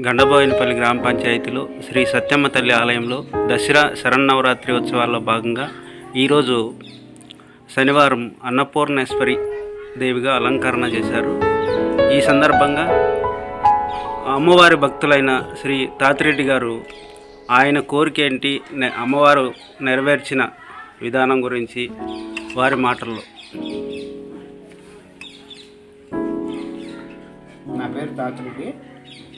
గండబోయినపల్లి గ్రామ పంచాయతీలో శ్రీ సత్యమ్మ తల్లి ఆలయంలో దసరా శరన్నవరాత్రి ఉత్సవాల్లో భాగంగా ఈరోజు శనివారం అన్నపూర్ణేశ్వరి దేవిగా అలంకరణ చేశారు. ఈ సందర్భంగా అమ్మవారి భక్తులైన శ్రీ తాతిరెడ్డి గారు ఆయన కోరిక ఏంటి, అమ్మవారు నెరవేర్చిన విధానం గురించి వారి మాటల్లో. నా పేరు తాతిరెడ్డి,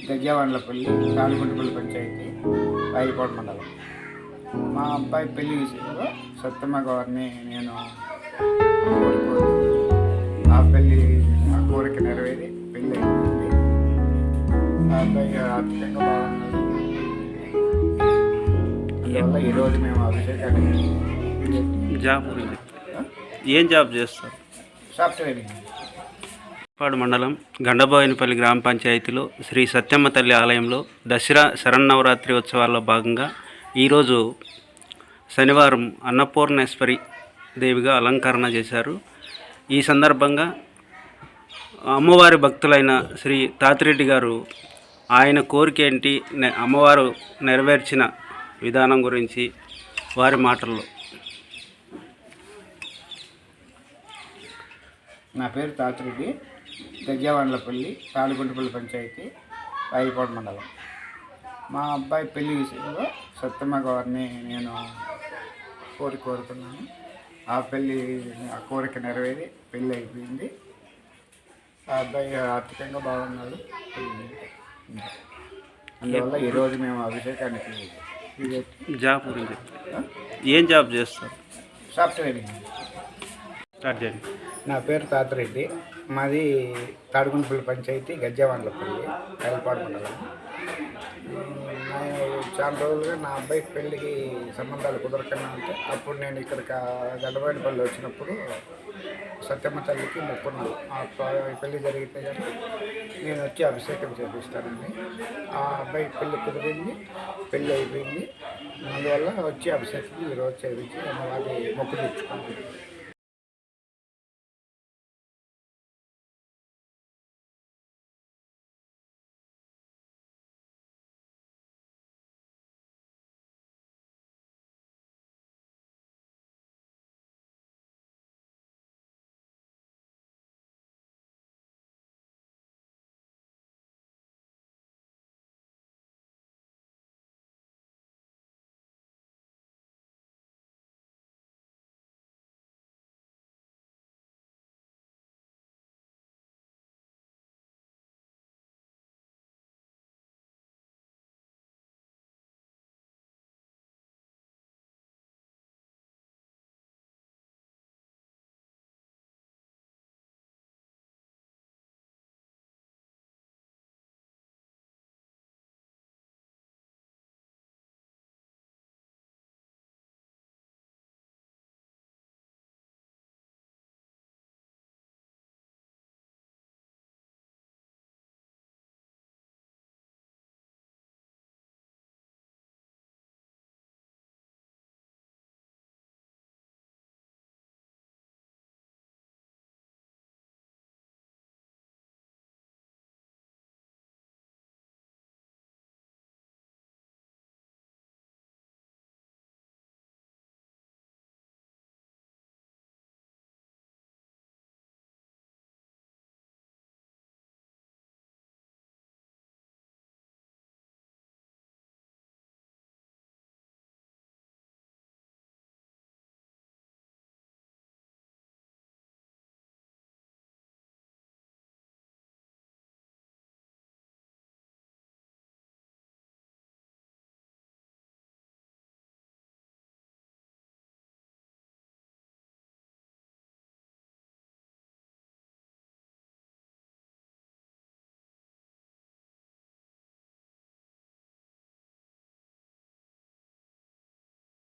గజ్జావాండ్లపల్లి, తాడిగుంటపల్లి పంచాయతీ, రాయలకోట మండలం. మా అబ్బాయి పెళ్లి విషయంలో సత్యమ్మ గారిని నేను ఆ కోరిక నెరవేరి పెళ్ళి అయిపోయింది. ఆ అబ్బాయి ఆర్థికంగా బాగున్నది. అందువల్ల ఈరోజు మేము అభిషేకాన్ని ఏం జాబ్ చేస్తారు? సాఫ్ట్వేర్. పాడు మండలం గండబోయినపల్లి గ్రామ పంచాయతీలో శ్రీ సత్యమ్మ తల్లి ఆలయంలో దసరా శరన్నవరాత్రి ఉత్సవాల్లో భాగంగా ఈరోజు శనివారం అన్నపూర్ణేశ్వరి దేవిగా అలంకరణ చేశారు. ఈ సందర్భంగా అమ్మవారి భక్తులైన శ్రీ తాతిరెడ్డి గారు ఆయన కోరిక ఏంటి, అమ్మవారు నెరవేర్చిన విధానం గురించి వారి మాటల్లో. నా పేరు తాతిరెడ్డి, గజ్జావాండ్లపల్లి, తాడిగుంటపల్లి పంచాయతీ, రాయలకోట మండలం. మా అబ్బాయి పెళ్లి విషయంలో సత్యమ్మ గారిని నేను కోరుకున్నాను. ఆ కోరిక నెరవేరి పెళ్ళి అయిపోయింది. ఆ అబ్బాయి ఆర్థికంగా బాగున్నాడు. అందువల్ల ఈరోజు మేము అభిషేకానికి జాబ్ గురించి ఏం జాబ్ చేస్తారు? సాఫ్ట్వేర్. స్టార్ట్ చేయండి. నా పేరు తాతిరెడ్డి, మాది తాడిగుంటపల్లి పంచాయతీ, గజ్జావాండ్లపల్లి, రాయలకోట మండలం. చాలా రోజులుగా నా అబ్బాయి పెళ్ళికి సంబంధాలు కుదరకన్నా ఉంటే అప్పుడు నేను ఇక్కడికి గండబోయినపల్లి వచ్చినప్పుడు సత్యమ్మ తల్లికి మొక్కున్నాను. ఆ పెళ్ళి జరిగితే కానీ నేను వచ్చి అభిషేకం చేపిస్తానని. ఆ అబ్బాయి పెళ్ళి కుదిరింది, పెళ్ళి అయిపోయింది. అందువల్ల వచ్చి అభిషేకం ఈరోజు చేయించి అమ్మవారి మొక్కు తెచ్చుకున్నాను.